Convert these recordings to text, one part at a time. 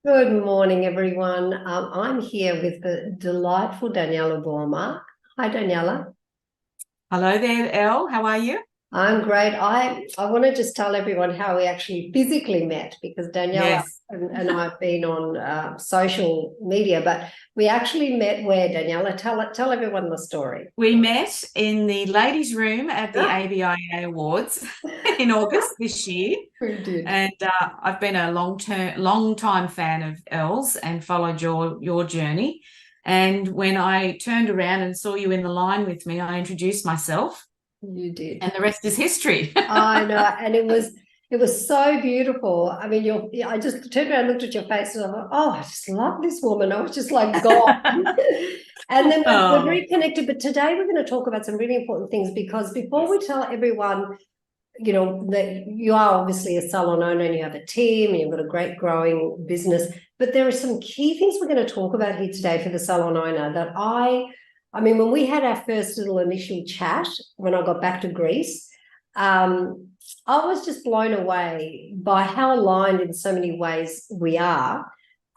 Good morning, everyone. I'm here with the delightful Daniela Boerma. Hi, Daniela. Hello there, Elle. How are you? I'm great. I want to just tell everyone how we actually physically met because Daniela Yes. and I have been on social media, but we actually met where, Daniela? Tell everyone the story. We met in the ladies' room at the Ah, ABIA Awards in August this year. we did. And I've been a long time fan of Elle's and followed your journey. And when I turned around and saw you in the line with me, I introduced myself, You did. and the rest is history. I know, and it was so beautiful. I mean, I just turned around and looked at your face, and I thought, oh, I just love this woman. I was just like gone. And then we've Oh, reconnected. But today we're going to talk about some really important things because before we tell everyone, that you are obviously a salon owner and you have a team and you've got a great growing business. But there are some key things we're going to talk about here today for the salon owner that I mean, when we had our first little initial chat, when I got back to Greece, I was just blown away by how aligned in so many ways we are.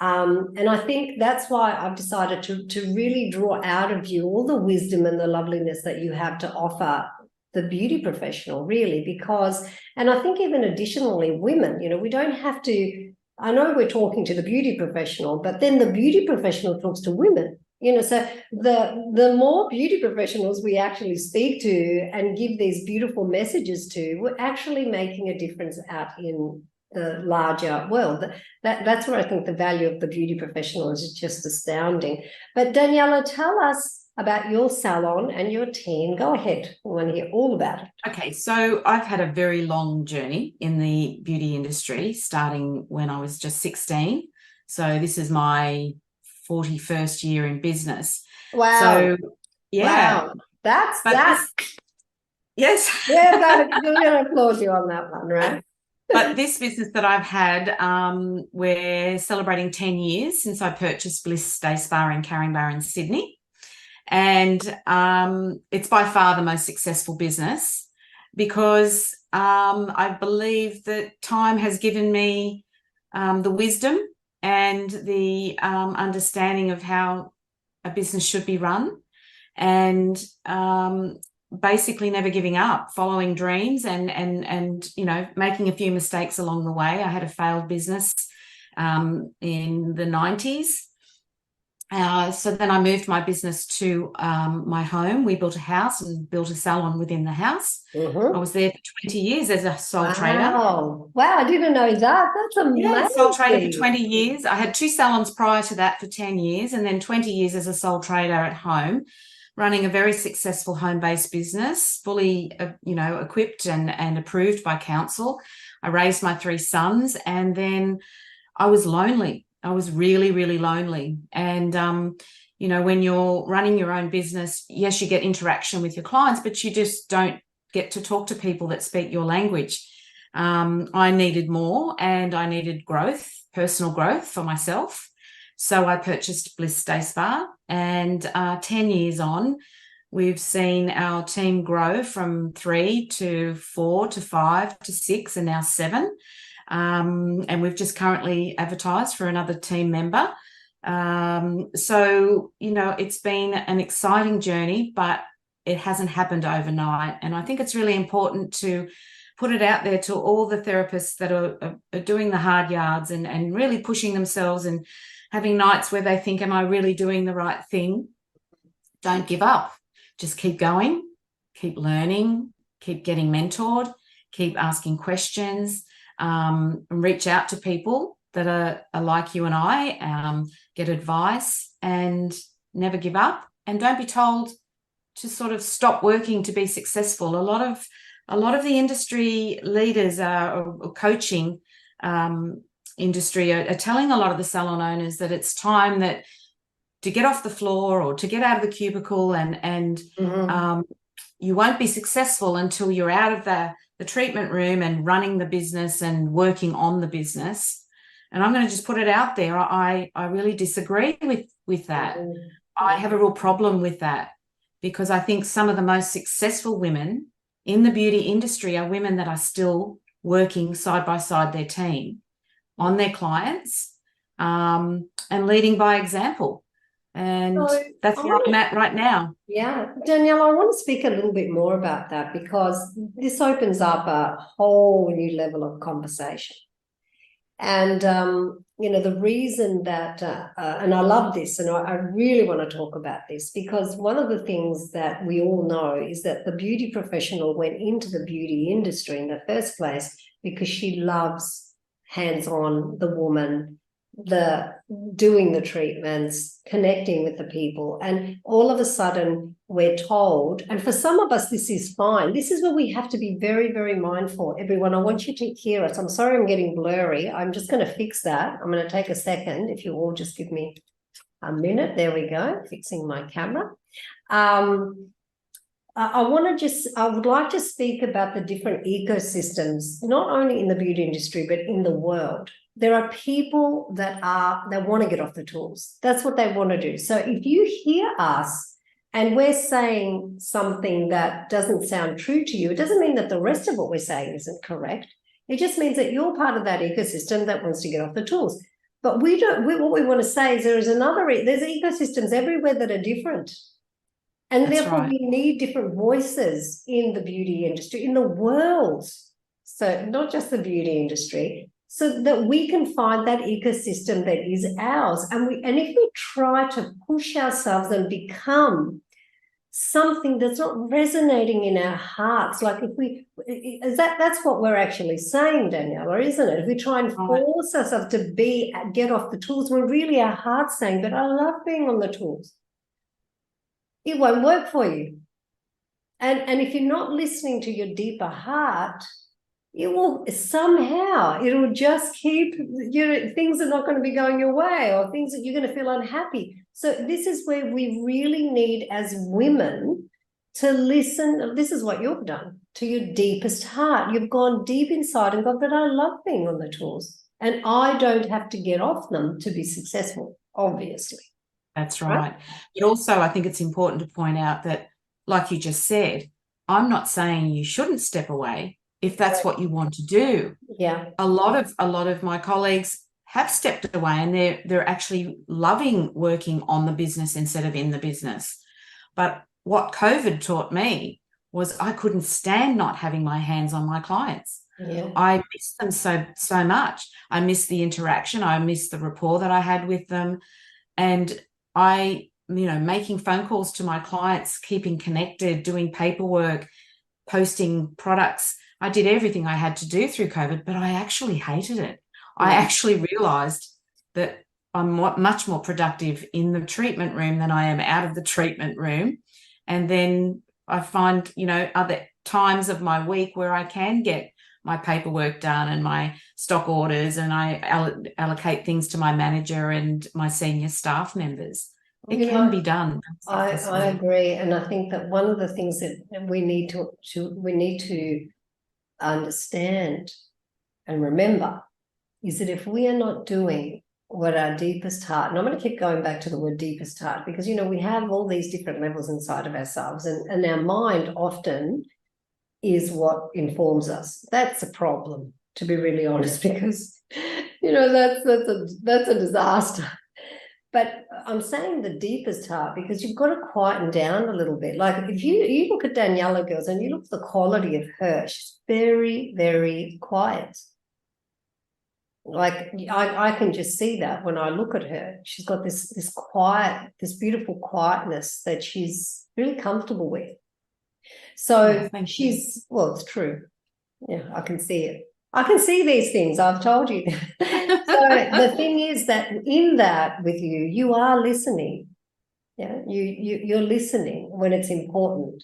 And I think that's why I've decided to really draw out of you all the wisdom and the loveliness that you have to offer the beauty professional, really, because, and I think even additionally, women, we don't have to, I know we're talking to the beauty professional, but then the beauty professional talks to women. So the more beauty professionals we actually speak to and give these beautiful messages to, we're actually making a difference out in the larger world. That's where I think the value of the beauty professional is just astounding. But Daniela, tell us about your salon and your team. Go ahead. I want to hear all about it. okay. So I've had a very long journey in the beauty industry, starting when I was just 16. So this is my 41st year in business. Wow. So yeah, Wow. That's but that. yes, We're gonna applaud you on that one, right? but this business that I've had, we're celebrating 10 years since I purchased Bliss Day Spa in Caringbah in Sydney. And it's by far the most successful business because I believe that time has given me the wisdom and the understanding of how a business should be run, and basically never giving up, following dreams, and making a few mistakes along the way. I had a failed business in the 90s. So then I moved my business to my home. We built a house and built a salon within the house. I Mm-hmm. was there for 20 years as a sole trader. Wow. Wow, I didn't know that. That's Yeah, sole trader for amazing. 20 years. I had two salons prior to that for 10 years, and then 20 years as a sole trader at home, running a very successful home-based business, fully, equipped and approved by council. I raised my three sons, and then I was lonely. I was really, really lonely. And, when you're running your own business, yes, you get interaction with your clients, but you just don't get to talk to people that speak your language. I needed more, and I needed growth, personal growth for myself. So I purchased Bliss Day Spa, and 10 years on, we've seen our team grow from 3 to 4 to 5 to 6 and now 7. And we've just currently advertised for another team member. So, it's been an exciting journey, but it hasn't happened overnight. And I think it's really important to put it out there to all the therapists that are doing the hard yards and really pushing themselves and having nights where they think, am I really doing the right thing? Don't give up. Just keep going, keep learning, keep getting mentored, keep asking questions, reach out to people that are like you and I, get advice, and never give up. And don't be told to sort of stop working to be successful. A lot of the industry leaders or coaching industry are telling a lot of the salon owners that it's time that to get off the floor or to get out of the cubicle, and Mm-hmm. you won't be successful until you're out of the treatment room and running the business and working on the business. And I'm going to just put it out there. I really disagree with that. I have a real problem with that, because I think some of the most successful women in the beauty industry are women that are still working side by side their team on their clients, and leading by example. And So that's where I'm at right now. Yeah, Danielle, I want to speak a little bit more about that because this opens up a whole new level of conversation. And, the reason that, and I love this, and I really want to talk about this because one of the things that we all know is that the beauty professional went into the beauty industry in the first place because she loves hands-on, the woman, the doing the treatments, connecting with the people. And all of a sudden we're told, and for some of us, this is fine. This is where we have to be very, very mindful. Everyone, I want you to hear us. I'm sorry I'm getting blurry. I'm just going to fix that. I'm going to take a second. If you all just give me a minute. There we go. Fixing my camera. I would like to speak about the different ecosystems, not only in the beauty industry, but in the world. There are people that want to get off the tools. That's what they want to do. So if you hear us and we're saying something that doesn't sound true to you, it doesn't mean that the rest of what we're saying isn't correct. It just means that you're part of that ecosystem that wants to get off the tools. But what we want to say is there's ecosystems everywhere that are different. And That's therefore right. we need different voices in the beauty industry, in the world. So not just the beauty industry, so that we can find that ecosystem that is ours. And if we try to push ourselves and become something that's not resonating in our hearts, like that's what we're actually saying, Daniela, isn't it? If we try and force ourselves to get off the tools, we're really our heart's saying, but I love being on the tools. It won't work for you. And if you're not listening to your deeper heart, it'll just keep, things are not going to be going your way, or things that you're going to feel unhappy. So this is where we really need, as women, to listen. This is what you've done, to your deepest heart. You've gone deep inside and gone, but I love being on the tools and I don't have to get off them to be successful, obviously. That's right. But also I think it's important to point out that, like you just said, I'm not saying you shouldn't step away if that's what you want to do. Yeah. A lot of my colleagues have stepped away and they're actually loving working on the business instead of in the business. But what COVID taught me was I couldn't stand not having my hands on my clients. Yeah. I miss them so much. I miss the interaction. I miss the rapport that I had with them. And making phone calls to my clients, keeping connected, doing paperwork, posting products. I did everything I had to do through COVID, but I actually hated it. Yeah. I actually realized that I'm much more productive in the treatment room than I am out of the treatment room. And then I find, other times of my week where I can get my paperwork done and my stock orders, and I allocate things to my manager and my senior staff members. It can be done. I agree, and I think that one of the things that we need to understand and remember is that if we are not doing what our deepest heart, and I'm going to keep going back to the word deepest heart, because we have all these different levels inside of ourselves, and our mind often is what informs us. That's a problem, to be really honest, because that's a disaster. But I'm saying the deepest heart because you've got to quieten down a little bit. Like if you look at Daniela, girls, and you look at the quality of her, she's very, very quiet. Like I can just see that when I look at her. She's got this quiet, this beautiful quietness that she's really comfortable with. So it's true. Yeah, I can see it. I can see these things. I've told you. So the thing is that in that with you are listening. Yeah, you're listening when it's important.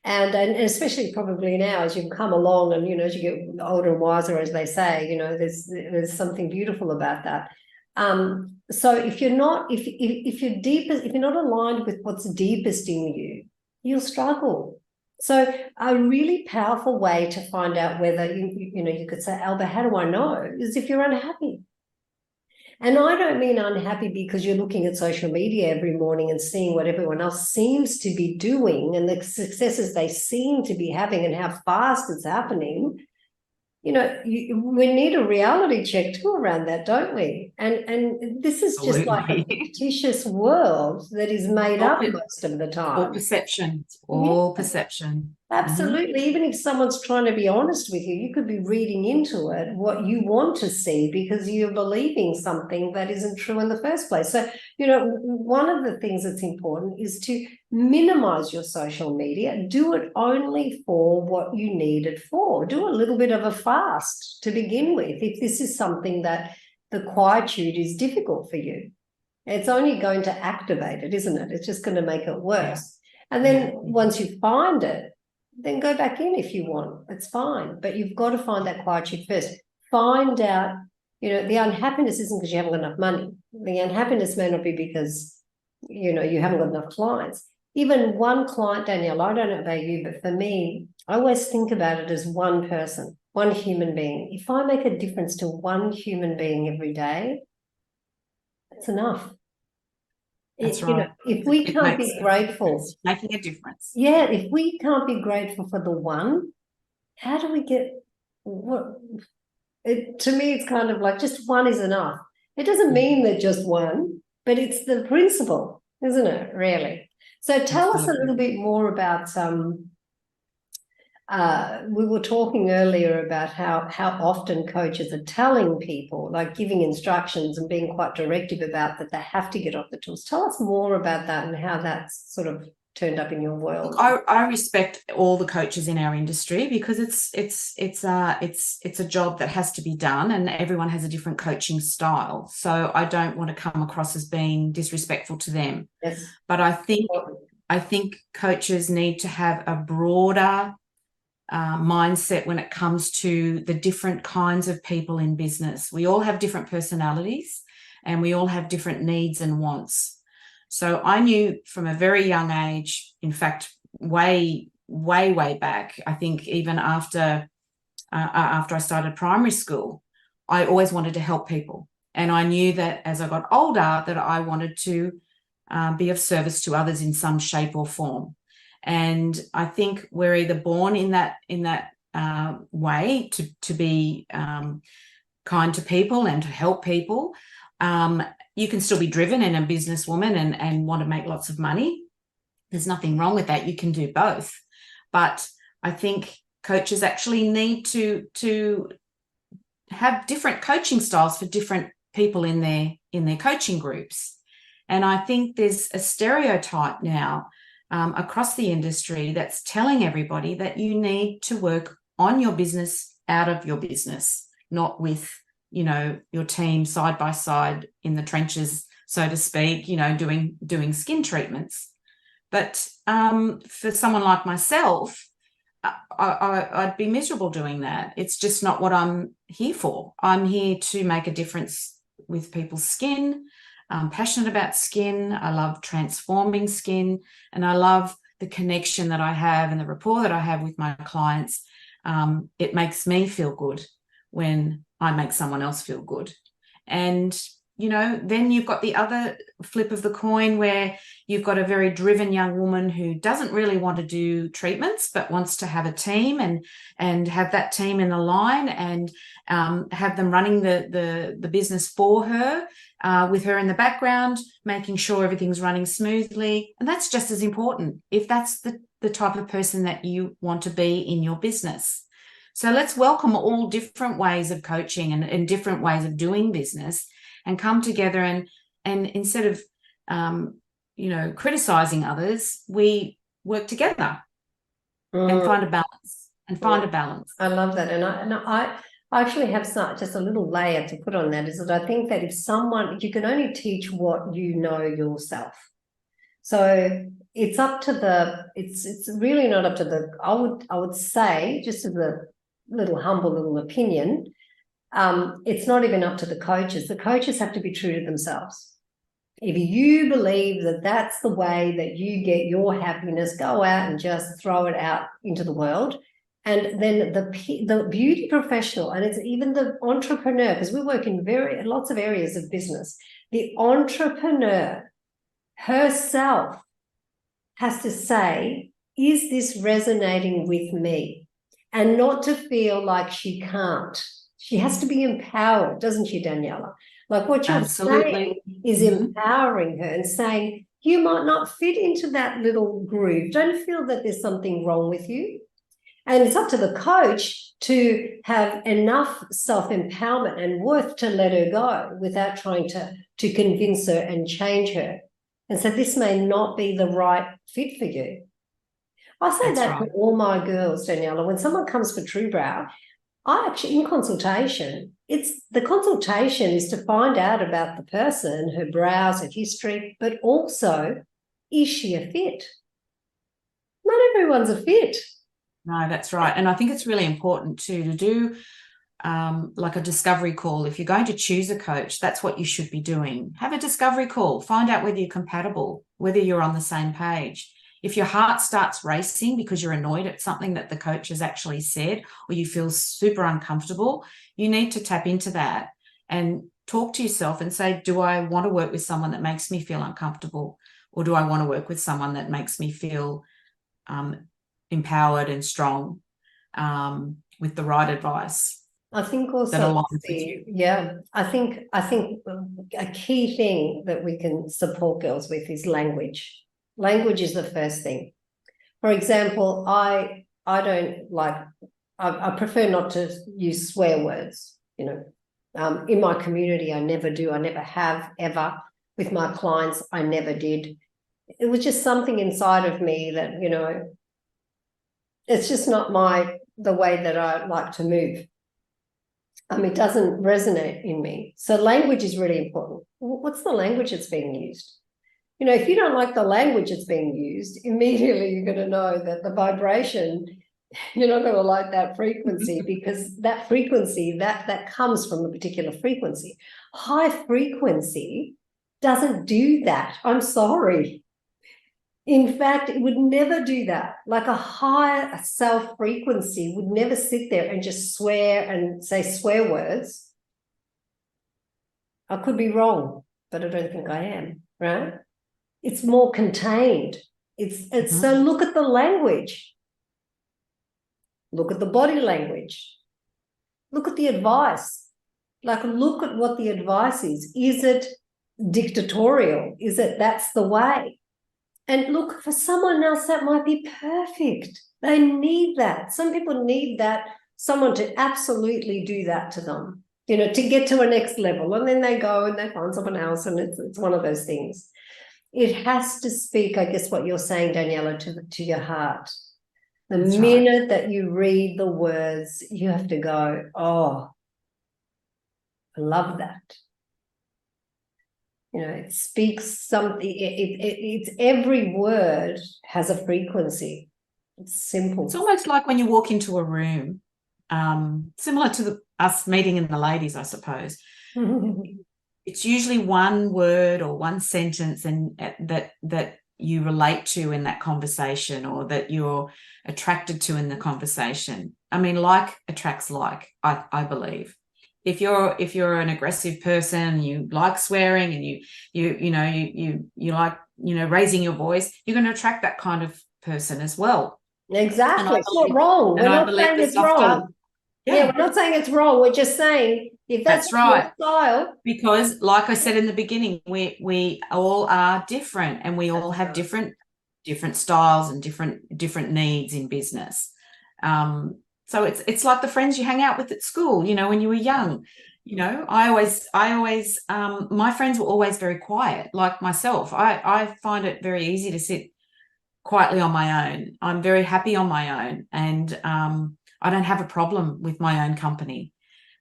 And especially probably now as you've come along and, as you get older and wiser, as they say, there's something beautiful about that. So if you're not, if you're not aligned with what's deepest in you, you'll struggle. So a really powerful way to find out whether you could say, Alba, how do I know? Is if you're unhappy. And I don't mean unhappy because you're looking at social media every morning and seeing what everyone else seems to be doing and the successes they seem to be having and how fast it's happening. we need a reality check too around that, don't we? And this is just like a fictitious world that is made up most of the time. All perception. It's all perception. Absolutely. Even if someone's trying to be honest with you, you could be reading into it what you want to see because you're believing something that isn't true in the first place. So, one of the things that's important is to minimize your social media. Do it only for what you need it for. Do a little bit of a fast to begin with. If this is something that the quietude is difficult for you, it's only going to activate it, isn't it? It's just going to make it worse. And then once you find it, then go back in if you want. It's fine. But you've got to find that quietude first. Find out, the unhappiness isn't because you haven't got enough money. The unhappiness may not be because, you haven't got enough clients. Even one client, Danielle, I don't know about you, but for me, I always think about it as one person, one human being. If I make a difference to one human being every day, that's enough. That's right. If we can't be grateful, making a difference. Yeah, if we can't be grateful for the one, how do we get what? To me, it's kind of like just one is enough. It doesn't mean that just one, but it's the principle, isn't it? Really. So tell us a little bit more about we were talking earlier about how often coaches are telling people, like giving instructions and being quite directive about that they have to get off the tools. Tell us more about that and how that's sort of turned up in your world. I respect all the coaches in our industry because it's a job that has to be done, and everyone has a different coaching style. So I don't want to come across as being disrespectful to them. Yes. But I think coaches need to have a broader mindset when it comes to the different kinds of people in business. We all have different personalities and we all have different needs and wants. So I knew from a very young age, in fact, way back, I think even after I started primary school, I always wanted to help people. And I knew that as I got older that I wanted to be of service to others in some shape or form. And I think we're either born in that way to be kind to people and to help people. You can still be driven and a businesswoman and want to make lots of money. There's nothing wrong with that. You can do both. But I think coaches actually need to have different coaching styles for different people in their coaching groups. And I think there's a stereotype now across the industry that's telling everybody that you need to work on your business, out of your business, not with, your team side by side in the trenches, so to speak, doing skin treatments. But for someone like myself, I'd be miserable doing that. It's just not what I'm here for. I'm here to make a difference with people's skin. I'm passionate about skin. I love transforming skin, and I love the connection that I have and the rapport that I have with my clients. It makes me feel good when I make someone else feel good. And, then you've got the other flip of the coin where you've got a very driven young woman who doesn't really want to do treatments, but wants to have a team and have that team in a line and have them running the business for her, with her in the background, making sure everything's running smoothly. And that's just as important if that's the type of person that you want to be in your business. So let's welcome all different ways of coaching and different ways of doing business and come together and instead of, criticizing others, we work together and find a balance. I love that. And I actually have just a little layer to put on that, is that I think that if you can only teach what you know yourself. So it's up to it's really not up to I would say, just as a humble little opinion, it's not even up to the coaches. The coaches have to be true to themselves. If you believe that that's the way that you get your happiness, go out and just throw it out into the world. And then the beauty professional, and it's even the entrepreneur, because we work in lots of areas of business, the entrepreneur herself has to say, is this resonating with me? and not to feel like she can't. She has to be empowered, doesn't she, Daniela? Like what you're Absolutely. saying is empowering her and saying, you might not fit into that little groove. Don't feel that there's something wrong with you. And it's up to the coach to have enough self-empowerment and worth to let her go without trying to convince her and change her. And so this may not be the right fit for you. I say That's that right. to all my girls, Daniela. When someone comes for TrueBrow, I actually, in consultation, the consultation is to find out about the person, her brows, her history, but also, is she a fit? Not everyone's a fit. No, that's right. And I think it's really important too to do like a discovery call. If you're going to choose a coach, that's what you should be doing. Have a discovery call. Find out whether you're compatible, whether you're on the same page. If your heart starts racing because you're annoyed at something that the coach has actually said, or you feel super uncomfortable, you need to tap into that and talk to yourself and say, do I want to work with someone that makes me feel uncomfortable? Or do I want to work with someone that makes me feel empowered and strong with the right advice? I think That also, aligns with you. yeah, I think a key thing that we can support girls with is language. Language is the first thing. For example, I don't like, I prefer not to use swear words, you know. In my community, I never do. I never have ever. With my clients, I never did. It was just something inside of me that, you know, it's just not the way that I like to move. It doesn't resonate in me. So language is really important. What's the language that's being used? You know, if you don't like the language that's being used, immediately you're going to know that the vibration, you're not going to like that frequency, because that frequency, that comes from a particular frequency. High frequency doesn't do that. I'm sorry. In fact, it would never do that. Like a high self frequency would never sit there and just swear and say swear words. I could be wrong, but I don't think I am, right? It's more contained. So look at the language. Look at the body language. Look at the advice. Like, look at what the advice is. Is it dictatorial? Is it that's the way? And look, for someone else, that might be perfect. They need that. Some people need that, someone to absolutely do that to them, you know, to get to a next level. And then they go and they find someone else, and it's one of those things. It has to speak, I guess, what you're saying, Daniela, to your heart. The That's minute right. that you read the words, you have to go, oh, I love that. You know, it speaks something, it's every word has a frequency. It's simple. It's almost like when you walk into a room, similar to us meeting in the ladies, I suppose. It's usually one word or one sentence and that you relate to in that conversation, or that you're attracted to in the conversation. I mean, like attracts like, I believe. If you're an aggressive person, you like swearing, and you like, you know, raising your voice, you're going to attract that kind of person as well. Exactly. It's not wrong. We're not saying it's wrong. Yeah, we're not saying it's wrong. We're just saying if that's right. your style. Because, like I said in the beginning, we all are different, and we all have different styles and different needs in business. So it's like the friends you hang out with at school, you know, when you were young. You know, I always my friends were always very quiet, like myself. I find it very easy to sit quietly on my own. I'm very happy on my own, and I don't have a problem with my own company.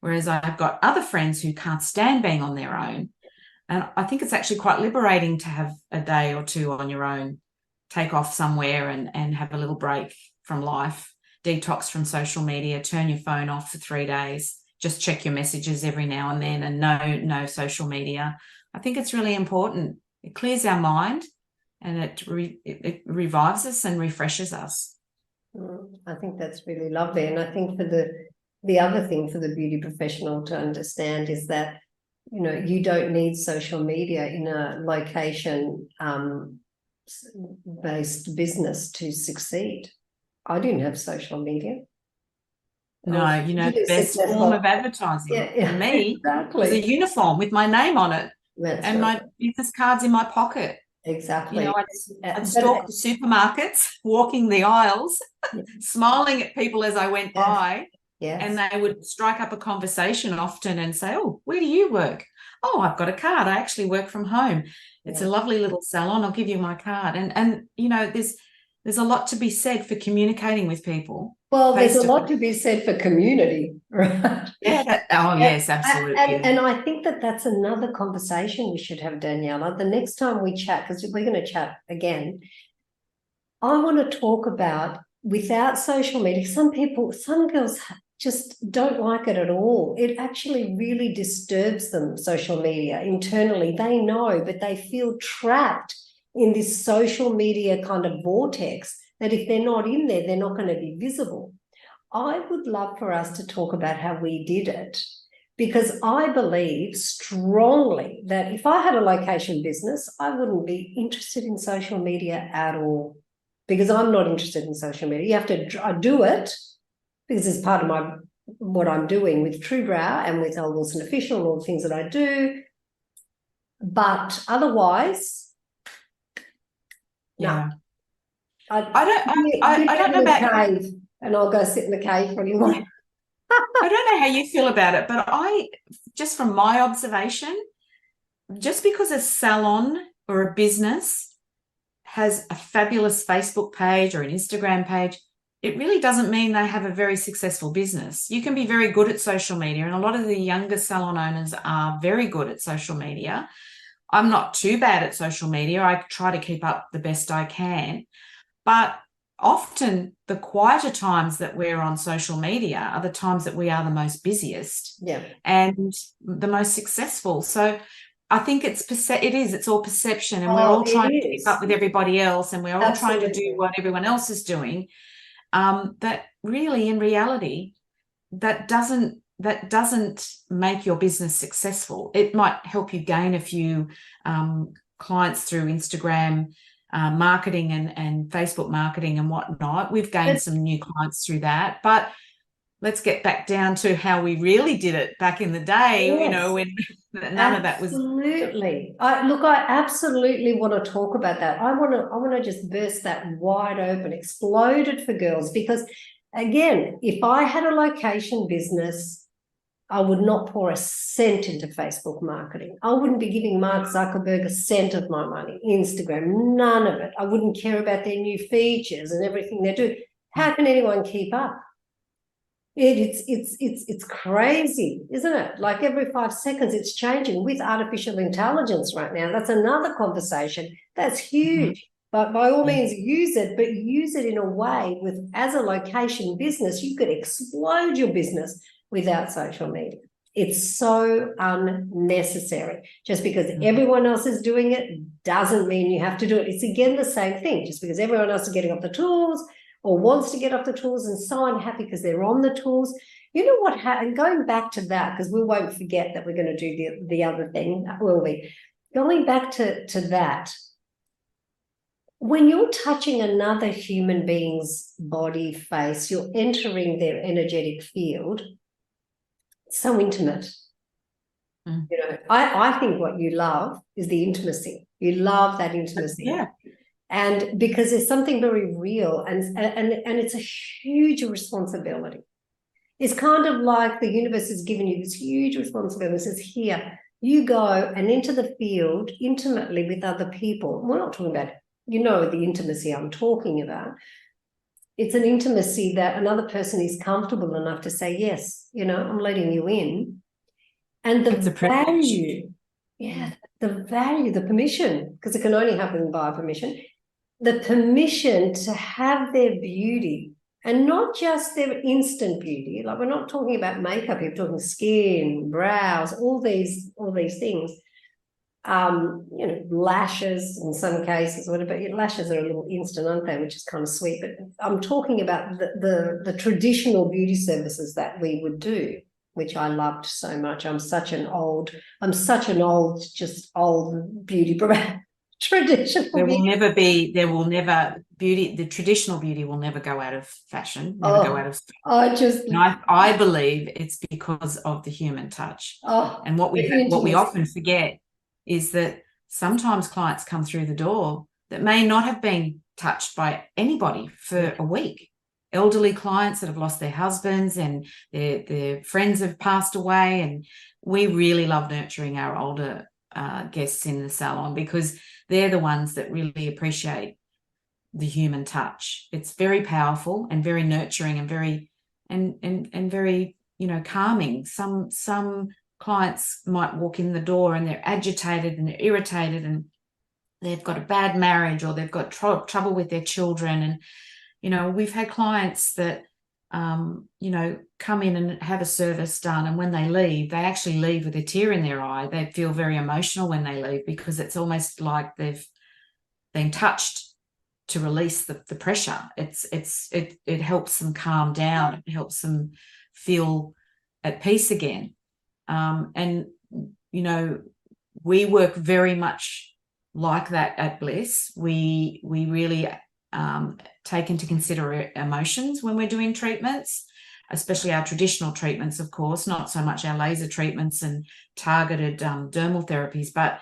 Whereas I've got other friends who can't stand being on their own. And I think it's actually quite liberating to have a day or two on your own, take off somewhere and have a little break from life, detox from social media, turn your phone off for 3 days, just check your messages every now and then, and no social media. I think it's really important. It clears our mind, and it revives us and refreshes us. I think that's really lovely. And I think for the other thing for the beauty professional to understand is that, you know, you don't need social media in a location based business to succeed. I didn't have social media. No, you know, the Really best form successful. of advertising Yeah, for me was a exactly. uniform with my name on it That's and right. my business cards in my pocket. You know, Exactly. I'd But stalk the supermarkets, walking the aisles, smiling at people as I went yes, by, and yes. they would strike up a conversation often and say, "Oh, where do you work?" "Oh, I've got a card. I actually work from home. It's a Yeah. lovely little salon. I'll give you my card." And you know, there's a lot to be said for communicating with people Well, there's face a to lot face. to be said for community, right? Yeah. Oh, And, yes, absolutely. and I think that that's another conversation we should have, Daniela. The next time we chat, because we're going to chat again, I want to talk about without social media. Some people, some girls just don't like it at all. It actually really disturbs them, social media internally. They know, but they feel trapped in this social media kind of vortex that if they're not in there, they're not going to be visible. I would love for us to talk about how we did it, because I believe strongly that if I had a location business, I wouldn't be interested in social media at all, because I'm not interested in social media. You have to, I do it because it's part of my what I'm doing with TrueBrow and with Elle Wilson Official and all the things that I do. But otherwise, Yeah. no. I Give don't me know the about cave and I'll go sit in the cave for a little while. I don't know how you feel about it, but just from my observation, just because a salon or a business has a fabulous Facebook page or an Instagram page, it really doesn't mean they have a very successful business. You can be very good at social media, and a lot of the younger salon owners are very good at social media. I'm not too bad at social media. I try to keep up the best I can. But often the quieter times that we're on social media are the times that we are the most busiest and the most successful. So I think it's all perception, and we're all trying to keep up with everybody else, and we're all trying to do what everyone else is doing. That really, in reality, that doesn't make your business successful. It might help you gain a few clients through Instagram marketing and Facebook marketing and whatnot. We've gained some new clients through that, but let's get back down to how we really did it back in the day. Yes, you know, when none of that was. Absolutely. I absolutely want to talk about that. I want to just burst that wide open, explode it for girls, because again, if I had a location business, I would not pour a cent into Facebook marketing. I wouldn't be giving Mark Zuckerberg a cent of my money, Instagram, none of it. I wouldn't care about their new features and everything they do. How can anyone keep up? It's crazy, isn't it? Like every 5 seconds, it's changing with artificial intelligence right now. That's another conversation. That's huge. But by all means, use it, but use it in a way with, as a location business, you could explode your business without social media. It's so unnecessary. Just because everyone else is doing it doesn't mean you have to do it. It's again the same thing. Just because everyone else is getting off the tools or wants to get off the tools and so unhappy because they're on the tools. You know what happened? Going back to that, because we won't forget that we're going to do the other thing, will we? Going back to that, when you're touching another human being's body, face, you're entering their energetic field. It's so intimate. You know, I think what you love is the intimacy. You love that intimacy. Yeah. And because there's something very real and it's a huge responsibility. It's kind of like the universe has given you this huge responsibility. It says, here, you go and enter the field intimately with other people. We're not talking about, you know, the intimacy I'm talking about. It's an intimacy that another person is comfortable enough to say, yes, you know, I'm letting you in. And the value, the permission, because it can only happen by permission, the permission to have their beauty, and not just their instant beauty. Like, we're not talking about makeup, you're talking skin, brows, all these things. You know, lashes in some cases, whatever. Lashes are a little instant, aren't they? Which is kind of sweet. But I'm talking about the traditional beauty services that we would do, which I loved so much. I'm such an old beauty traditional. There will never beauty, the traditional beauty will never go out of fashion, never go out of style. And I believe it's because of the human touch. And what we often forget is that sometimes clients come through the door that may not have been touched by anybody for a week. Elderly clients that have lost their husbands and their friends have passed away. And we really love nurturing our older guests in the salon, because they're the ones that really appreciate the human touch. It's very powerful and very nurturing and very and very, you know, calming. Some clients might walk in the door and they're agitated and they're irritated and they've got a bad marriage or they've got trouble with their children. And, you know, we've had clients that, you know, come in and have a service done, and when they leave, they actually leave with a tear in their eye. They feel very emotional when they leave, because it's almost like they've been touched to release the pressure. It helps them calm down. It helps them feel at peace again. And, you know, we work very much like that at Bliss. We really take into consider emotions when we're doing treatments, especially our traditional treatments, of course, not so much our laser treatments and targeted dermal therapies, but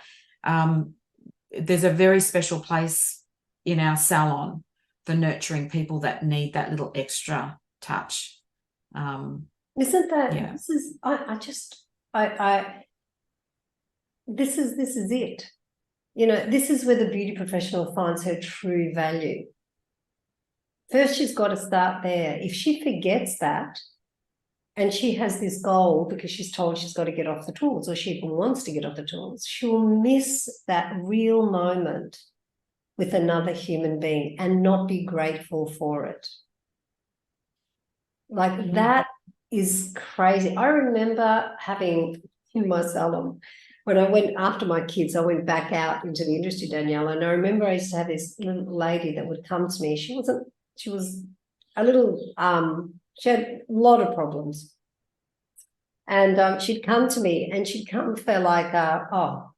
there's a very special place in our salon for nurturing people that need that little extra touch. Isn't that, yeah. This is it. You know, this is where the beauty professional finds her true value. First, she's got to start there. If she forgets that, and she has this goal because she's told she's got to get off the tools, or she even wants to get off the tools, she'll miss that real moment with another human being and not be grateful for it. Like, that is crazy. I remember having in my salon, when I went after my kids, I went back out into the industry, Daniela, and I remember I used to have this little lady that would come to me. She was a little, she had a lot of problems. And she'd come to me and she'd come for like, oh,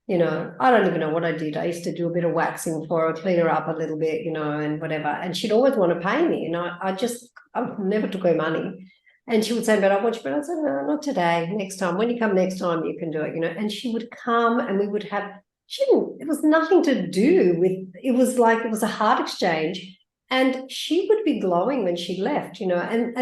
you know, I don't even know what I did. I used to do a bit of waxing for her, clean her up a little bit, you know, and whatever. And she'd always want to pay me. And I never took her money. And she would say, but I want you, but I said, no, not today, next time. When you come next time, you can do it, you know. And she would come and we would have, it was nothing to do with, it was a heart exchange. And she would be glowing when she left, you know, and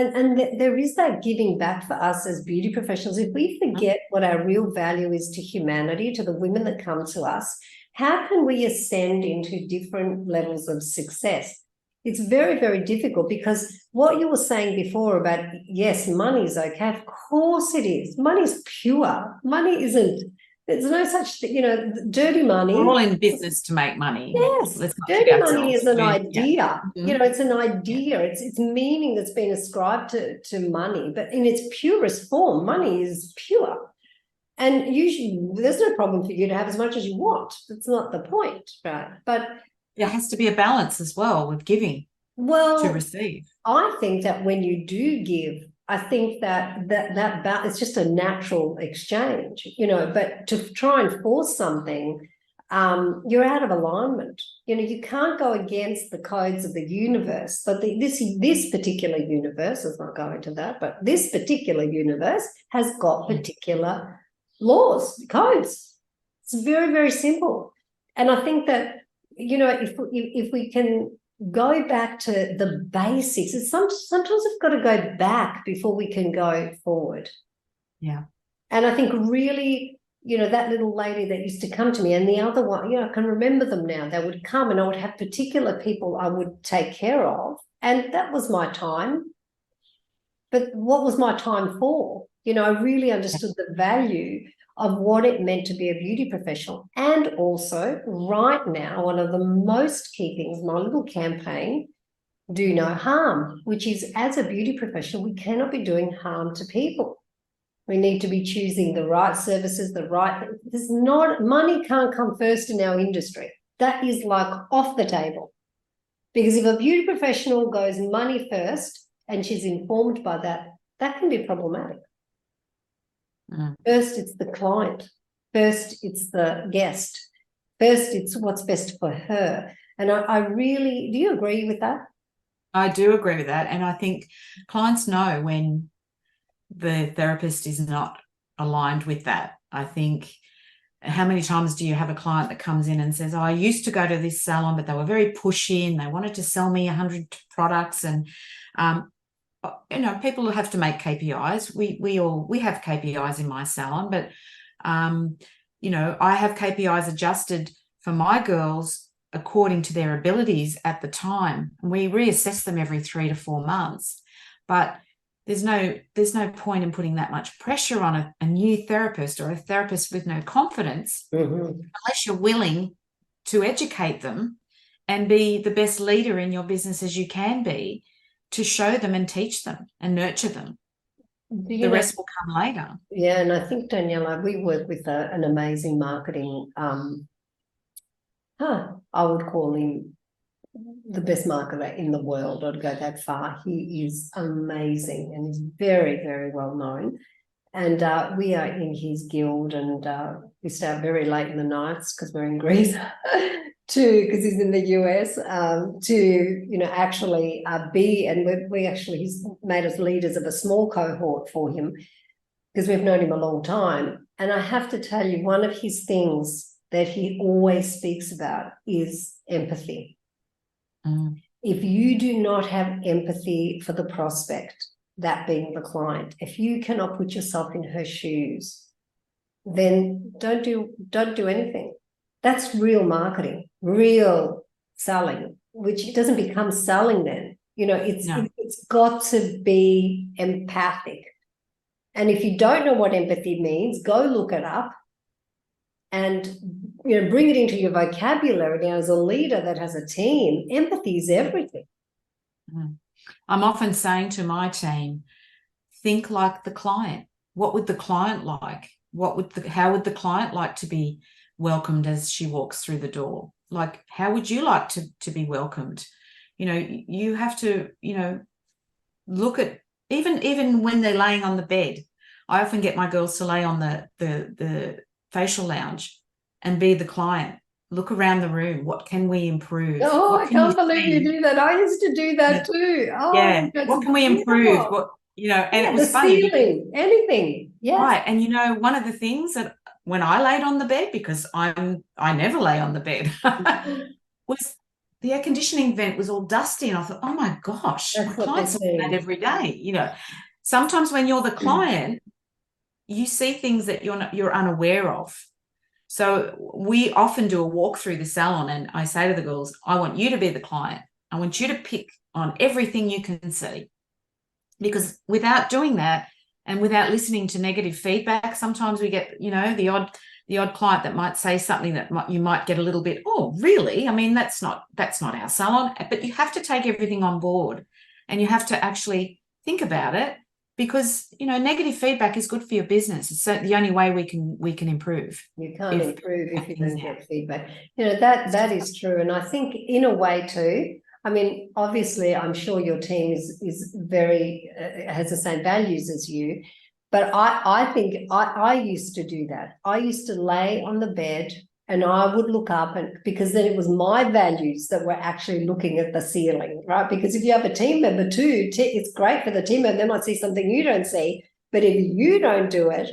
there is that giving back for us as beauty professionals. If we forget what our real value is to humanity, to the women that come to us, how can we ascend into different levels of success? It's very, very difficult, because what you were saying before about, yes, money's okay. Of course it is. Money's pure. Money isn't, there's no such, you know, dirty money. We're all in business to make money. Yes, dirty money is an idea. Yeah. You know, it's an idea. It's meaning that's been ascribed to money, but in its purest form, money is pure. And usually there's no problem for you to have as much as you want. That's not the point, right? But there has to be a balance as well with giving to receive. I think that when you do give, I think that it's just a natural exchange, you know, but to try and force something, you're out of alignment. You know, you can't go against the codes of the universe. But this particular universe, let's not go into that, but this particular universe has got particular laws, codes. It's very, very simple. And I think that, you know, if we can go back to the basics, it's sometimes we've got to go back before we can go forward. Yeah. And I think really, you know, that little lady that used to come to me, and the other one, you know, I can remember them now. They would come and I would have particular people I would take care of, and that was my time. But what was my time for? You know, I really understood the value of what it meant to be a beauty professional. And also, right now, one of the most key things, my little campaign, Do No Harm, which is, as a beauty professional, we cannot be doing harm to people. We need to be choosing the right services, the right, money can't come first in our industry. That is like off the table. Because if a beauty professional goes money first and she's informed by that, that can be problematic. First, it's the client. First, it's the guest. First, it's what's best for her. And I really, do you agree with that? I do agree with that. And I think clients know when the therapist is not aligned with that. I think, how many times do you have a client that comes in and says, oh, I used to go to this salon, but they were very pushy and they wanted to sell me 100 products. And, people have to make KPIs. We have KPIs in my salon, but, I have KPIs adjusted for my girls according to their abilities at the time. We reassess them every 3 to 4 months, but there's no point in putting that much pressure on a new therapist or a therapist with no confidence, unless you're willing to educate them and be the best leader in your business as you can be, to show them and teach them and nurture them. The rest will come later. Yeah, and I think, Daniela, we work with an amazing marketing I would call him the best marketer in the world. I'd go that far. He is amazing and is very, very well known. And we are in his guild, and we stay up very late in the nights because we're in Greece because he's in the US, to actually be, and we actually, he's made us leaders of a small cohort for him because we've known him a long time. And I have to tell you, one of his things that he always speaks about is empathy. If you do not have empathy for the prospect, that being the client, if you cannot put yourself in her shoes, then don't do anything. That's real marketing, real selling, which it doesn't become selling then. It's got to be empathic. And if you don't know what empathy means, go look it up and bring it into your vocabulary. Now, as a leader that has a team, empathy is everything. I'm often saying to my team, think like the client. What would the client like? How would the client like to be welcomed as she walks through the door? Like, how would you like to be welcomed? You have to, look at, even when they're laying on the bed. I often get my girls to lay on the facial lounge and be the client. Look around the room. What can we improve? Oh, I can't believe you do that. I used to do that too. Oh, yeah. What can we improve? And it was funny. Ceiling, anything. Yeah. Right. And one of the things that when I laid on the bed, because I never lay on the bed, was the air conditioning vent was all dusty. And I thought, oh my gosh, my clients do that every day. Sometimes when you're the client, you see things that you're unaware of. So we often do a walk through the salon, and I say to the girls, I want you to be the client. I want you to pick on everything you can see, because without doing that and without listening to negative feedback, sometimes we get, the odd client that might say something that you might get a little bit, oh, really? I mean, that's not our salon. But you have to take everything on board, and you have to actually think about it, because negative feedback is good for your business. It's the only way we can improve. You can't improve if you don't get feedback. That is true. And I think in a way too, I mean, obviously I'm sure your team is very has the same values as you, but I think I used to do that. I used to lay on the bed and I would look up, and because then it was my values that were actually looking at the ceiling, right? Because if you have a team member too, it's great for the team member. They might see something you don't see, but if you don't do it,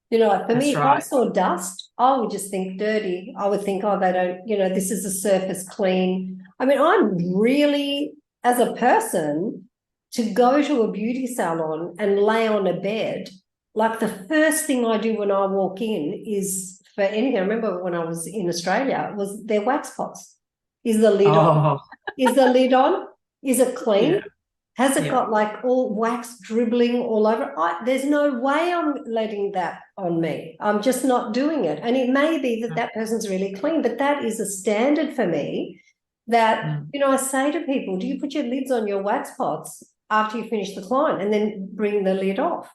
for me, if I saw dust, I would just think dirty. I would think, oh, they don't, this is a surface clean. I mean, I'm really, as a person, to go to a beauty salon and lay on a bed, like the first thing I do when I walk in is, for anything, I remember when I was in Australia, was their wax pots. Is the lid on? Is the lid on? Is it clean? Yeah. Has it got like all wax dribbling all over? There's no way I'm letting that on me. I'm just not doing it. And it may be that person's really clean, but that is a standard for me that, I say to people, do you put your lids on your wax pots after you finish the client and then bring the lid off?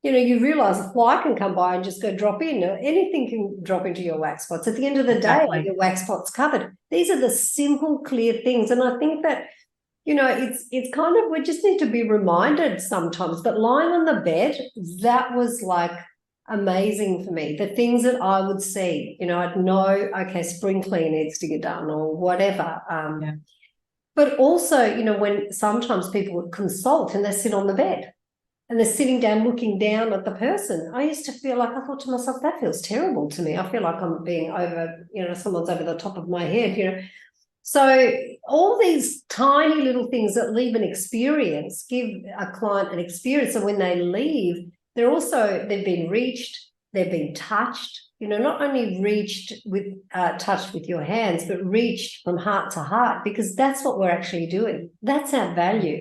You realise a fly can come by and just go drop in. Anything can drop into your wax pots. At the end of the day, your wax pot's covered. These are the simple, clear things. And I think that, it's kind of, we just need to be reminded sometimes. But lying on the bed, that was like amazing for me. The things that I would see, I'd know, okay, spring clean needs to get done or whatever. But also, when sometimes people would consult and they sit on the bed and they're sitting down looking down at the person, I used to feel like, I thought to myself, that feels terrible to me. I feel like I'm being someone's over the top of my head, So all these tiny little things that leave an experience, give a client an experience. And when they leave, they've been reached, they've been touched, not only reached with touched with your hands, but reached from heart to heart, because that's what we're actually doing. That's our value.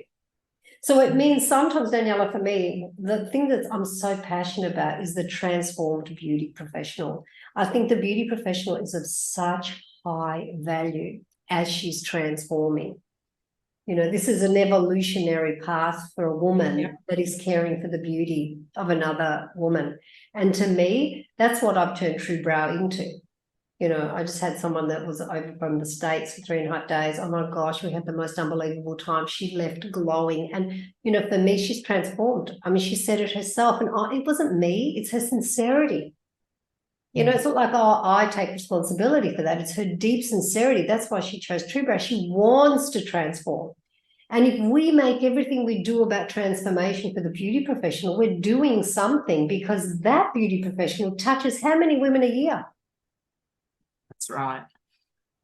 So it means sometimes, Daniela, for me, the thing that I'm so passionate about is the transformed beauty professional. I think the beauty professional is of such high value as she's transforming. This is an evolutionary path for a woman that is caring for the beauty of another woman. And to me, that's what I've turned TrueBrow into. I just had someone that was over from the States for 3.5 days. Oh my gosh, we had the most unbelievable time. She left glowing. And, for me, she's transformed. I mean, she said it herself. And it wasn't me, it's her sincerity. It's not like, I take responsibility for that. It's her deep sincerity. That's why she chose TrueBrow. She wants to transform. And if we make everything we do about transformation for the beauty professional, we're doing something, because that beauty professional touches how many women a year? That's right.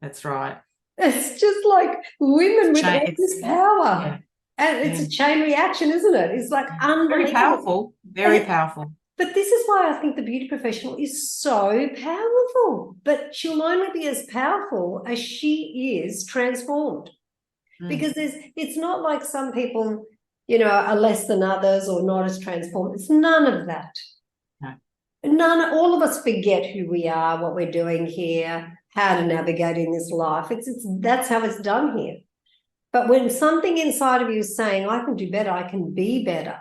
That's right. It's just like women with all this power. Yeah. And it's a chain reaction, isn't it? It's like unbelievable. Very powerful. Very powerful. But this is why I think the beauty professional is so powerful. But she'll only be as powerful as she is transformed. Because it's not like some people, are less than others or not as transformed. It's none of that. No. All of us forget who we are, what we're doing here, how to navigate in this life. That's how it's done here. But when something inside of you is saying, I can do better, I can be better,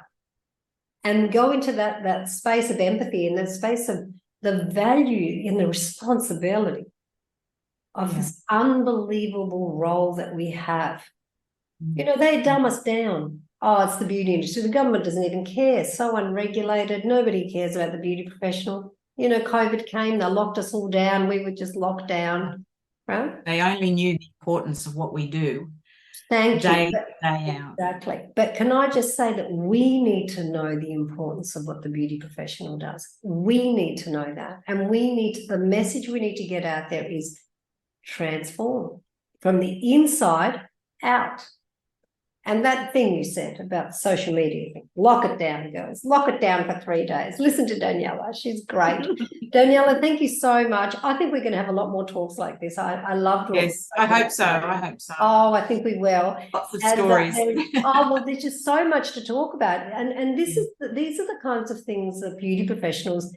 and go into that space of empathy and that space of the value in the responsibility of this unbelievable role that we have. They dumb us down. Oh, it's the beauty industry. The government doesn't even care. So unregulated. Nobody cares about the beauty professional. COVID came, they locked us all down. We were just locked down, right? They only knew the importance of what we do. Thank day you. out. Exactly. But can I just say that we need to know the importance of what the beauty professional does. We need to know that. And the message we need to get out there is transform from the inside out. And that thing you said about the social media thing, lock it down, girls. Lock it down for 3 days. Listen to Daniela. She's great. Daniela, thank you so much. I think we're going to have a lot more talks like this. I loved it. Yes, I hope so. I hope so. Oh, I think we will. Lots of stories. There's just so much to talk about. And these are the kinds of things that beauty professionals,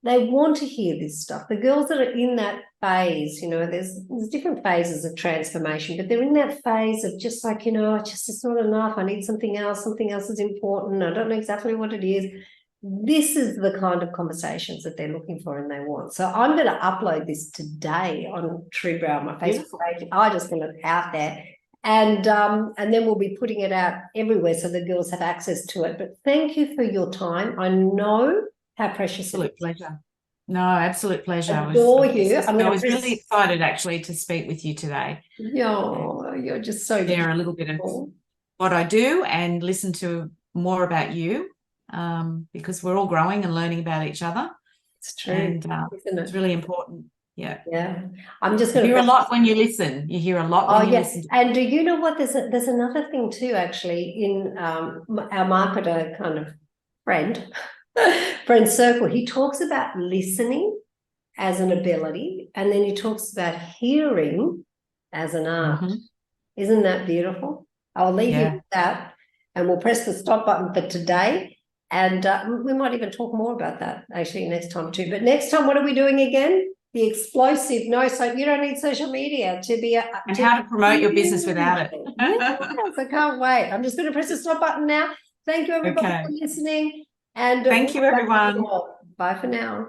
they want to hear this stuff. The girls that are in that phase, there's different phases of transformation, but they're in that phase of just like, it's not enough. I need something else. Something else is important. I don't know exactly what it is. This is the kind of conversations that they're looking for and they want. So I'm going to upload this today on TrueBrow, my Facebook page. I just want it out there. And then we'll be putting it out everywhere so the girls have access to it. But thank you for your time. I know how precious. Absolute pleasure. No, absolute pleasure. Adore you. I was really excited actually to speak with you today. You're just so share a little bit of what I do and listen to more about you, because we're all growing and learning about each other. It's true, and it's really important. Yeah. I'm just going to hear a lot when you listen. You hear a lot when you listen. And do you know what? There's another thing too, actually, in our marketer kind of friend circle. He talks about listening as an ability, and then he talks about hearing as an art. Isn't that beautiful? I'll leave you with that, and we'll press the stop button for today. And we might even talk more about that actually next time too. But next time, what are we doing again? The explosive. No, so you don't need social media to be and how to promote your business without it. Yes, I can't wait. I'm just going to press the stop button now. Thank you, everybody, for listening. And thank you, everyone. Bye for now.